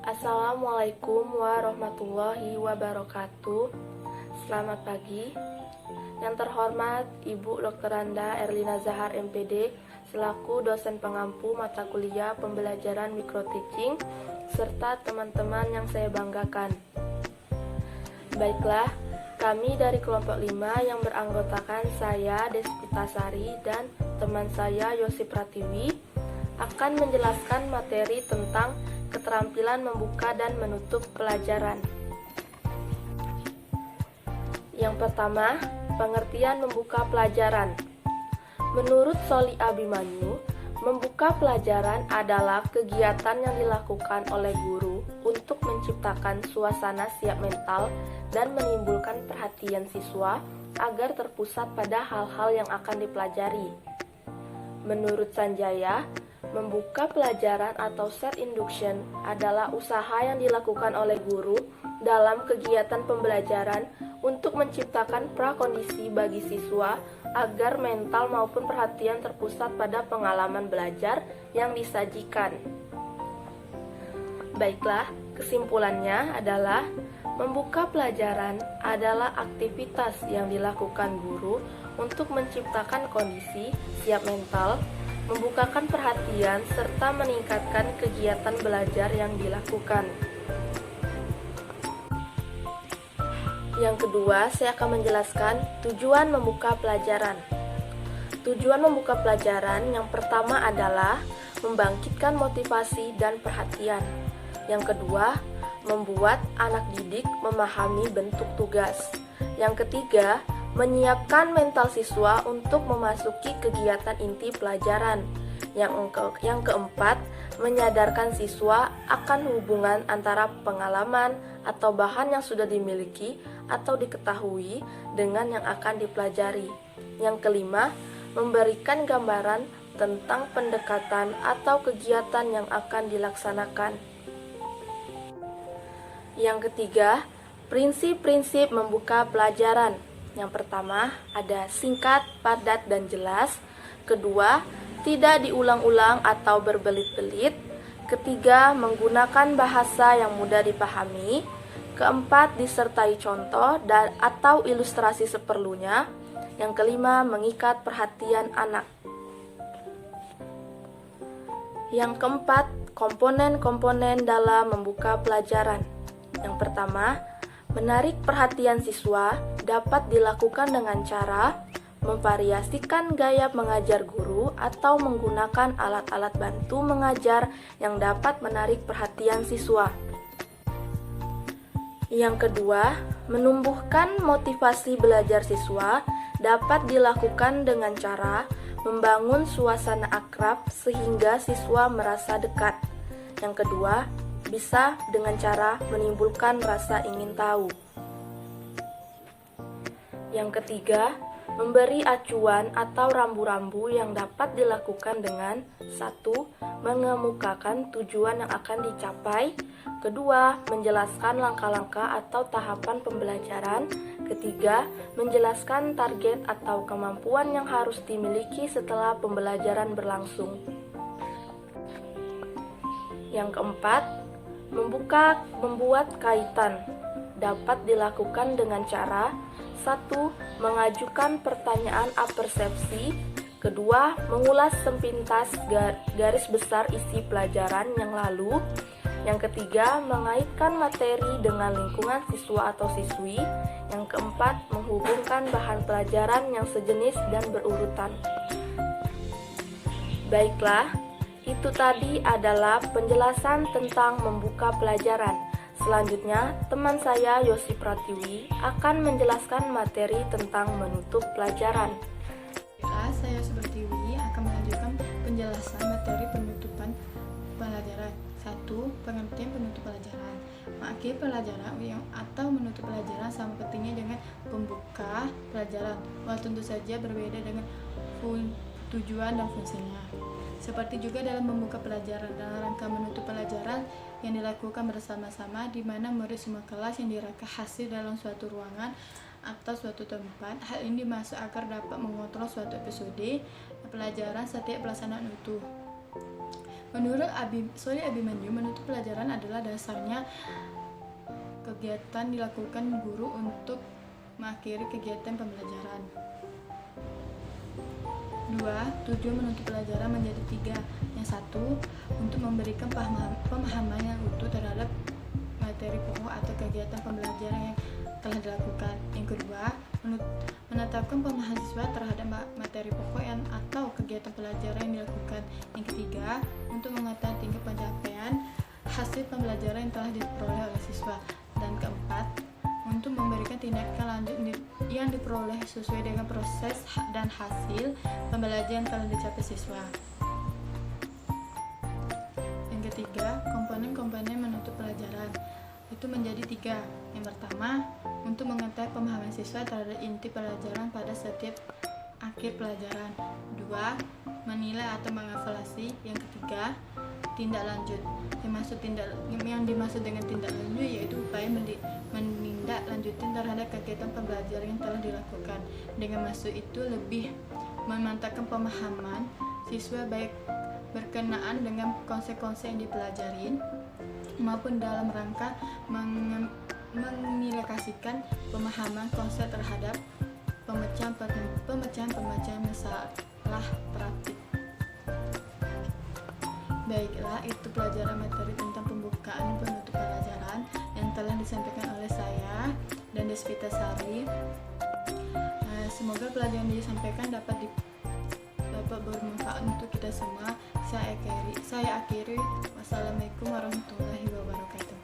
Assalamualaikum warahmatullahi wabarakatuh. Selamat pagi. Yang terhormat Ibu Dr. Randa Erlina Zahar MPD selaku dosen pengampu mata kuliah pembelajaran microteaching serta teman-teman yang saya banggakan. Baiklah, kami dari kelompok 5 yang beranggotakan saya Desvita Sari dan teman saya Yosi Pratiwi akan menjelaskan materi tentang keterampilan membuka dan menutup pelajaran. Yang pertama, pengertian membuka pelajaran. Menurut Soli Abimanyu, membuka pelajaran adalah kegiatan yang dilakukan oleh guru untuk menciptakan suasana siap mental dan menimbulkan perhatian siswa agar terpusat pada hal-hal yang akan dipelajari. Menurut Sanjaya, membuka pelajaran atau set induction adalah usaha yang dilakukan oleh guru dalam kegiatan pembelajaran untuk menciptakan prakondisi bagi siswa agar mental maupun perhatian terpusat pada pengalaman belajar yang disajikan. Baiklah, kesimpulannya adalah membuka pelajaran adalah aktivitas yang dilakukan guru untuk menciptakan kondisi siap mental, membukakan perhatian, serta meningkatkan kegiatan belajar yang dilakukan. Yang kedua, saya akan menjelaskan tujuan membuka pelajaran. Tujuan membuka pelajaran yang pertama adalah membangkitkan motivasi dan perhatian. Yang kedua, membuat anak didik memahami bentuk tugas. Yang ketiga, menyiapkan mental siswa untuk memasuki kegiatan inti pelajaran. Yang keempat, menyadarkan siswa akan hubungan antara pengalaman atau bahan yang sudah dimiliki atau diketahui dengan yang akan dipelajari. Yang kelima, memberikan gambaran tentang pendekatan atau kegiatan yang akan dilaksanakan. Yang ketiga, prinsip-prinsip membuka pelajaran. Yang pertama, ada singkat, padat, dan jelas. Kedua, tidak diulang-ulang atau berbelit-belit. Ketiga, menggunakan bahasa yang mudah dipahami. Keempat, disertai contoh dan atau ilustrasi seperlunya. Yang kelima, mengikat perhatian anak. Yang keempat, komponen-komponen dalam membuka pelajaran. Yang pertama, menarik perhatian siswa dapat dilakukan dengan cara memvariasikan gaya mengajar guru atau menggunakan alat-alat bantu mengajar yang dapat menarik perhatian siswa. Yang kedua, menumbuhkan motivasi belajar siswa dapat dilakukan dengan cara membangun suasana akrab sehingga siswa merasa dekat. Yang kedua, bisa dengan cara menimbulkan rasa ingin tahu. Yang ketiga, memberi acuan atau rambu-rambu yang dapat dilakukan dengan 1. Mengemukakan tujuan yang akan dicapai. Kedua, menjelaskan langkah-langkah atau tahapan pembelajaran. Ketiga, menjelaskan target atau kemampuan yang harus dimiliki setelah pembelajaran berlangsung. Yang keempat, membuat kaitan dapat dilakukan dengan cara 1. Mengajukan pertanyaan apersepsi. Kedua, mengulas sepintas garis besar isi pelajaran yang lalu. Yang ketiga, mengaitkan materi dengan lingkungan siswa atau siswi. Yang keempat, menghubungkan bahan pelajaran yang sejenis dan berurutan. Baiklah, itu tadi adalah penjelasan tentang membuka pelajaran. Selanjutnya, teman saya Yosi Pratiwi akan menjelaskan materi tentang menutup pelajaran. Saya Yosi Pratiwi akan melanjutkan penjelasan materi penutupan pelajaran. 1. Pengertian penutup pelajaran. Mengakhiri pelajaran atau menutup pelajaran sama pentingnya dengan pembuka pelajaran, walau tentu saja berbeda dengan tujuan dan fungsinya. Seperti juga dalam membuka pelajaran, dalam rangka menutup pelajaran yang dilakukan bersama-sama di mana murid semua kelas yang dirangka hasil dalam suatu ruangan atau suatu tempat. Hal ini dimaksud agar dapat mengontrol suatu episode pelajaran setiap pelaksanaan utuh. Menurut Soli Abimanyu, menutup pelajaran adalah dasarnya kegiatan dilakukan guru untuk mengakhiri kegiatan pembelajaran. 2. Tujuan menutup pelajaran menjadi 3. Yang satu, untuk memberikan pemahaman yang utuh terhadap materi pokok atau kegiatan pembelajaran yang telah dilakukan. Yang kedua, menetapkan pemahaman siswa terhadap materi pokok atau kegiatan pelajaran yang dilakukan. Yang ketiga, untuk mengetahui tingkat pencapaian hasil pembelajaran yang telah diperoleh oleh siswa. Dan keempat, untuk memberikan tindakan lanjut yang diperoleh sesuai dengan proses dan hasil pembelajaran yang telah dicapai siswa. Yang ketiga, komponen-komponen menutup pelajaran itu menjadi 3. Yang pertama, untuk mengetahui pemahaman siswa terhadap inti pelajaran pada setiap akhir pelajaran. 2. Menilai atau mengevaluasi. Yang ketiga, tindak lanjut. Yang dimaksud dengan tindak lanjut yaitu upaya menindaklanjuti terhadap kegiatan pembelajaran yang telah dilakukan. Dengan maksud itu lebih memantapkan pemahaman siswa baik berkenaan dengan konsep-konsep yang dipelajarin maupun dalam rangka mengimplementasikan pemahaman konsep terhadap pemecahan masalah praktik. Baiklah, itu pelajaran materi tentang pembukaan dan penutup pelajaran yang telah disampaikan oleh saya dan Desvita Sari. Semoga pelajaran yang disampaikan dapat bermanfaat untuk kita semua. Saya akhiri. Wassalamualaikum warahmatullahi wabarakatuh.